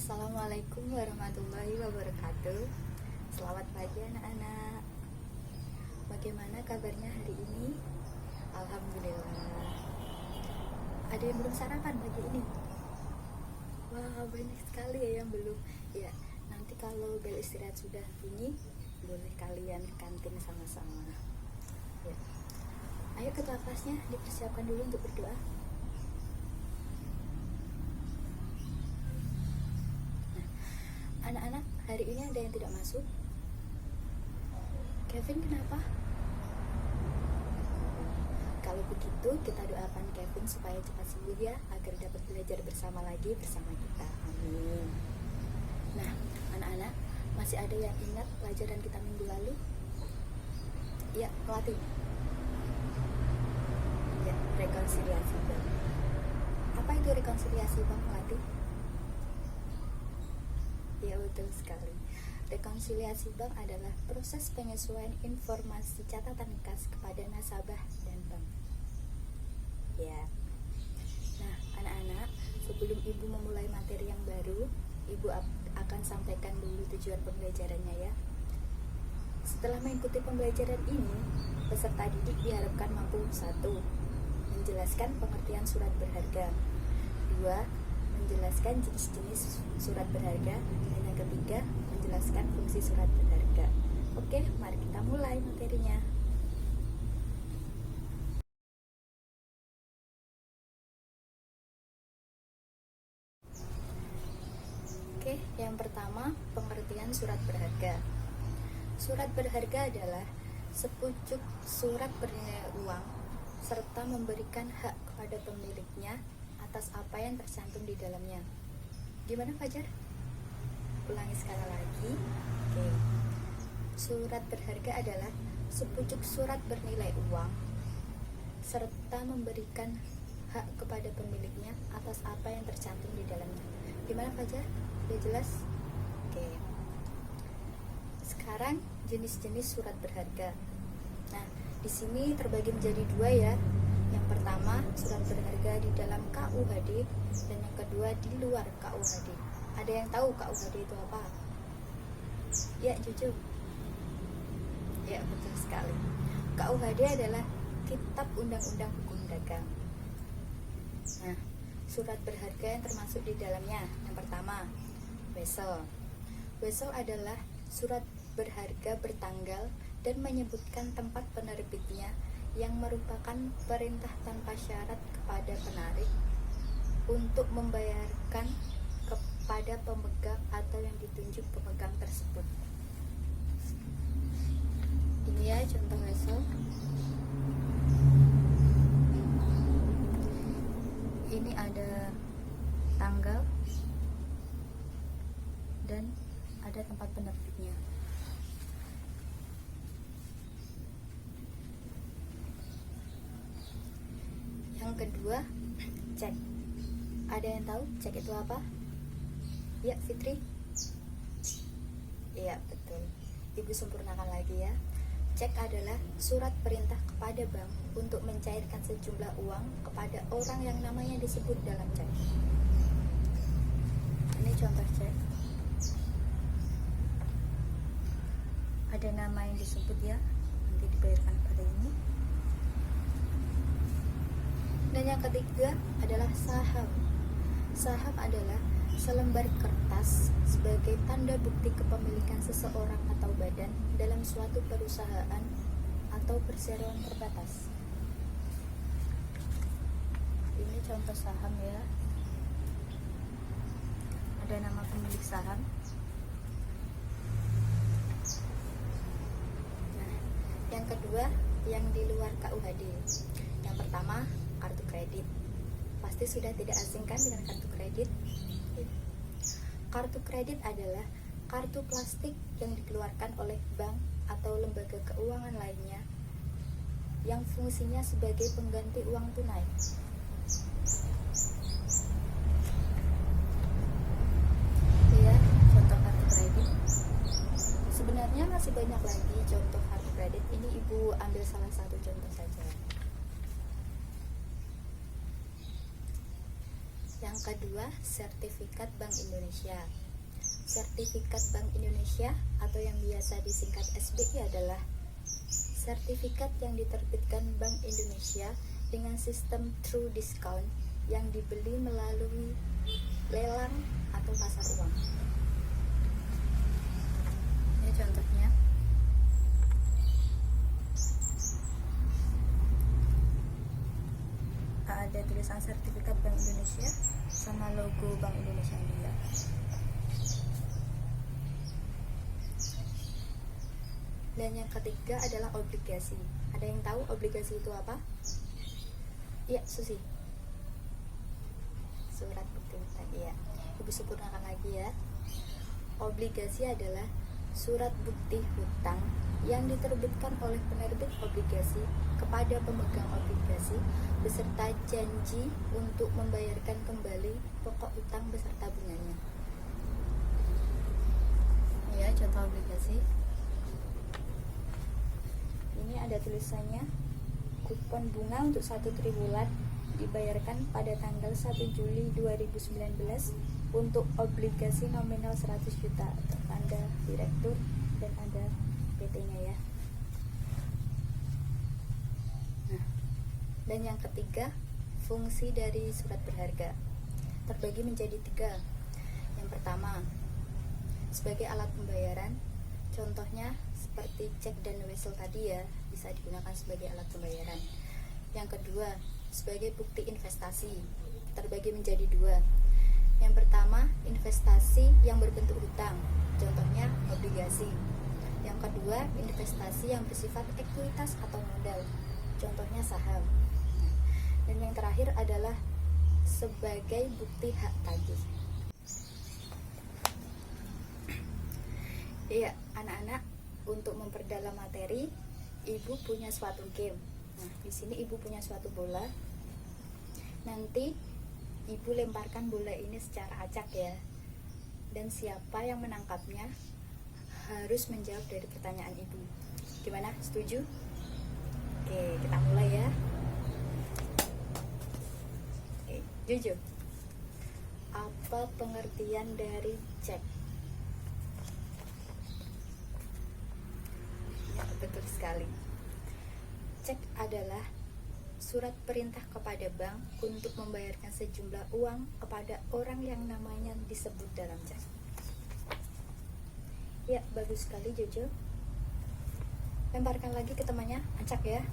Assalamualaikum warahmatullahi wabarakatuh. Selamat pagi anak-anak. Bagaimana kabarnya hari ini? Alhamdulillah. Ada yang belum sarapan pagi ini? Wah, banyak sekali ya yang belum. Ya, nanti kalau bel istirahat sudah bunyi, boleh kalian ke kantin sama-sama. Ya. Ayo ke kelasnya, dipersiapkan dulu untuk berdoa. Anak-anak, hari ini ada yang tidak masuk? Kevin kenapa? Kalau begitu kita doakan Kevin supaya cepat sembuh ya, agar dapat belajar bersama lagi bersama kita. Amin. Nah, anak-anak, masih ada yang ingat pelajaran kita minggu lalu? Ya, pelatih. Ya, rekonsiliasi Bang. Apa itu rekonsiliasi Bang pelatih? Ya, betul sekali. Rekonsiliasi bank adalah proses penyesuaian informasi catatan kas kepada nasabah dan bank. Ya. Nah, anak-anak, sebelum Ibu memulai materi yang baru, Ibu akan sampaikan dulu tujuan pembelajarannya ya. Setelah mengikuti pembelajaran ini, peserta didik diharapkan mampu 1. Menjelaskan pengertian surat berharga. 2. Menjelaskan jenis-jenis surat berharga. Dan yang ketiga, menjelaskan fungsi surat berharga. Oke, mari kita mulai materinya. Oke, yang pertama, pengertian surat berharga. Surat berharga adalah sepucuk surat bernilai uang serta memberikan hak kepada pemiliknya atas apa yang tercantum di dalamnya. Gimana Fajar? Ulangi sekali lagi. Oke. Surat berharga adalah sepucuk surat bernilai uang serta memberikan hak kepada pemiliknya atas apa yang tercantum di dalamnya. Gimana Fajar? Udah jelas? Oke. Sekarang jenis-jenis surat berharga. Nah, di sini terbagi menjadi 2 ya. Yang pertama, surat berharga di dalam KUHD, dan yang kedua di luar KUHD. Ada yang tahu KUHD itu apa? Ya, jujur. Ya, betul sekali. KUHD adalah Kitab Undang-Undang Hukum Dagang. Nah, surat berharga yang termasuk di dalamnya. Yang pertama, wesel. Wesel adalah surat berharga bertanggal dan menyebutkan tempat penerbitnya yang merupakan perintah tanpa syarat kepada penarik untuk membayarkan kepada pemegang atau yang ditunjuk pemegang tersebut. Ini ya contoh wesel. Ini ada tanggal dan ada tempat penerbitnya. Yang kedua, cek. Ada yang tahu cek itu apa? Ya, Fitri? Iya, betul. Ibu sempurnakan lagi ya. Cek adalah surat perintah kepada bank untuk mencairkan sejumlah uang kepada orang yang namanya disebut dalam cek. Ini contoh cek. Ada nama yang disebut ya, nanti dibayarkan pada ini. Dan yang ketiga adalah saham. Saham adalah selembar kertas sebagai tanda bukti kepemilikan seseorang atau badan dalam suatu perusahaan atau perseroan terbatas. Ini contoh saham ya. Ada nama pemilik saham. Nah, yang kedua, yang di luar KUHD. Yang pertama, kartu kredit. Pasti sudah tidak asing kan dengan kartu kredit? Kartu kredit adalah kartu plastik yang dikeluarkan oleh bank atau lembaga keuangan lainnya yang fungsinya sebagai pengganti uang tunai. Ya, contoh kartu kredit. Sebenarnya masih banyak lagi contoh kartu kredit. Ini Ibu ambil salah satu contoh saja. Yang kedua, sertifikat Bank Indonesia. Sertifikat Bank Indonesia atau yang biasa disingkat SBI adalah sertifikat yang diterbitkan Bank Indonesia dengan sistem true discount yang dibeli melalui lelang atau pasar uang. Ini contohnya. Ada tulisan sertifikat Bank Indonesia sama logo Bank Indonesia juga. Dan yang ketiga adalah obligasi. Ada yang tahu obligasi itu apa? Iya, Susi. Surat bukti hutang. Iya. Ibu sempurnakan lagi ya. Obligasi adalah surat bukti hutang yang diterbitkan oleh penerbit obligasi kepada pemegang obligasi beserta janji untuk membayarkan kembali pokok utang beserta bunganya. Ya, contoh obligasi. Ini ada tulisannya, kupon bunga untuk 1 triwulan dibayarkan pada tanggal 1 Juli 2019 untuk obligasi nominal 100 juta. Tanda direktur dan ada PT-nya ya. Nah, dan yang ketiga, fungsi dari surat berharga terbagi menjadi 3. Yang pertama, sebagai alat pembayaran. Contohnya seperti cek dan wesel tadi ya, bisa digunakan sebagai alat pembayaran. Yang kedua, sebagai bukti investasi, terbagi menjadi 2. Yang pertama, investasi yang berbentuk hutang, contohnya obligasi. Yang kedua, investasi yang bersifat ekuitas atau modal, contohnya saham. Dan yang terakhir adalah sebagai bukti hak tagih. Iya, anak-anak, untuk memperdalam materi, ibu punya suatu game. Nah, di sini ibu punya suatu bola. Nanti ibu lemparkan bola ini secara acak ya. Dan siapa yang menangkapnya harus menjawab dari pertanyaan ibu. Gimana? Setuju? Oke, kita mulai ya. Oke, jujur. Apa pengertian dari cek? Betul sekali. Cek adalah surat perintah kepada bank untuk membayarkan sejumlah uang kepada orang yang namanya disebut dalam cek. Ya, bagus sekali Jojo. Lemparkan lagi ke temannya, acak ya.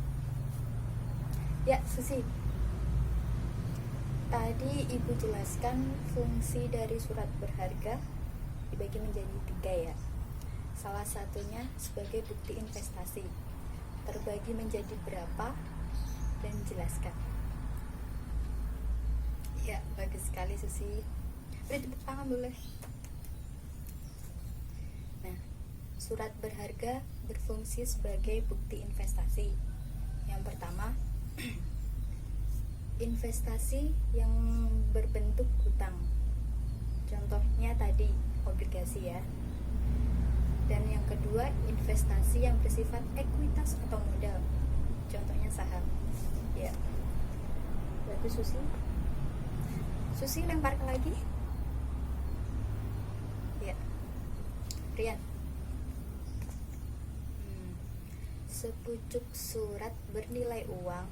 Ya, Susi. Tadi ibu jelaskan fungsi dari surat berharga dibagi menjadi 3 ya. Salah satunya sebagai bukti investasi. Terbagi menjadi berapa dan jelaskan. Ya, bagus sekali Susi. Beri tepuk tangan boleh. Nah, surat berharga berfungsi sebagai bukti investasi. Yang pertama, investasi yang berbentuk hutang. Contohnya tadi obligasi ya. Dan yang kedua, investasi yang bersifat ekuitas atau modal, contohnya saham ya. Berarti Susi lemparkan lagi ya. Rian, sepucuk surat bernilai uang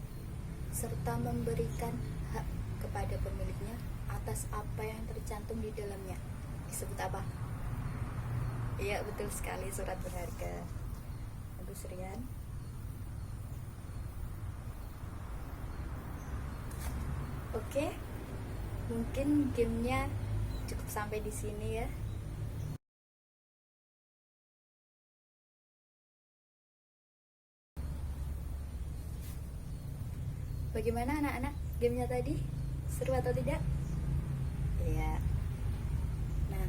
serta memberikan hak kepada pemiliknya atas apa yang tercantum di dalamnya disebut apa? Iya, betul sekali, surat berharga. Bagus Rian. Oke, mungkin gamenya cukup sampai di sini ya. Bagaimana anak-anak gamenya tadi? Seru atau tidak? Iya. Nah,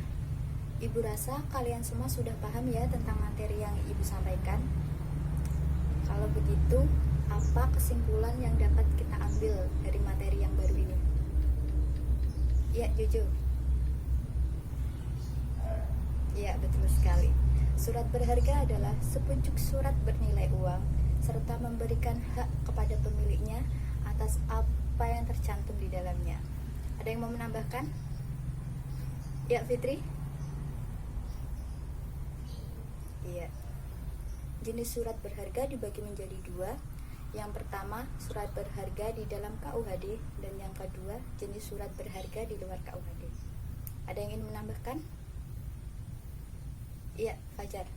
ibu rasa kalian semua sudah paham ya tentang materi yang ibu sampaikan. Kalau begitu, apa kesimpulan yang dapat kita ambil dari materi yang baru ini? Ya, Jojo. Ya, betul sekali. Surat berharga adalah sepucuk surat bernilai uang serta memberikan hak kepada pemiliknya atas apa yang tercantum di dalamnya. Ada yang mau menambahkan? Ya, Fitri? Iya. Jenis surat berharga dibagi menjadi dua. Yang pertama, surat berharga di dalam KUHD, dan yang kedua, jenis surat berharga di luar KUHD. Ada yang ingin menambahkan? Iya, Fajar.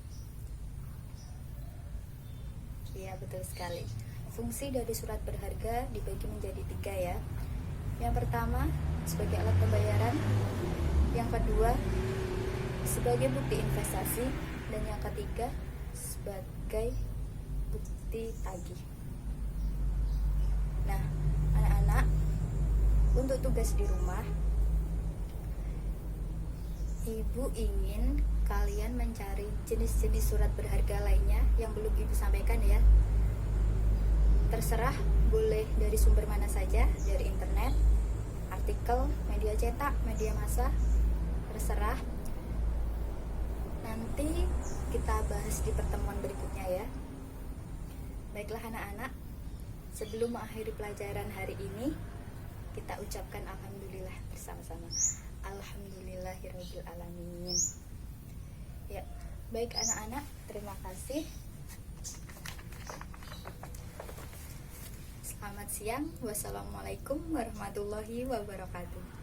Iya, betul sekali. Fungsi dari surat berharga dibagi menjadi tiga ya. Yang pertama, sebagai alat pembayaran. Yang kedua, sebagai bukti investasi. Dan yang ketiga, sebagai bukti tagih. Nah, anak-anak, untuk tugas di rumah, Ibu ingin kalian mencari jenis-jenis surat berharga lainnya yang belum Ibu sampaikan ya. Terserah, boleh dari sumber mana saja, dari internet, artikel, media cetak, media massa, terserah. Nanti kita bahas di pertemuan berikutnya ya. Baiklah anak-anak, sebelum mengakhiri pelajaran hari ini, kita ucapkan alhamdulillah bersama-sama. Alhamdulillahirabbil alamin. Ya, baik anak-anak, terima kasih. Selamat siang. Wassalamualaikum warahmatullahi wabarakatuh.